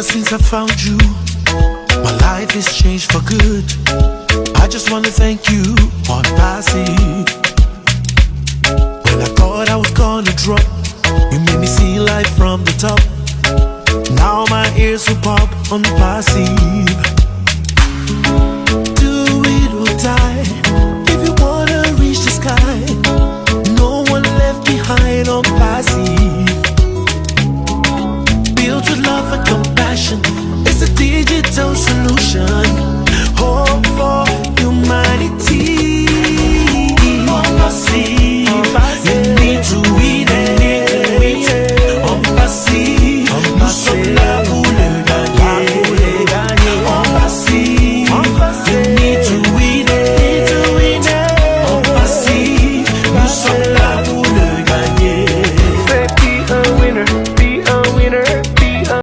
Ever since I found you, my life has changed for good. I just wanna thank you, Onpassive. When I thought I was gonna drop, you made me see life from the top. Now my ears will pop, Onpassive. Do it or die, if you wanna reach the sky. No one left behind, Onpassive. Built with love and compassion, it's a digital solution.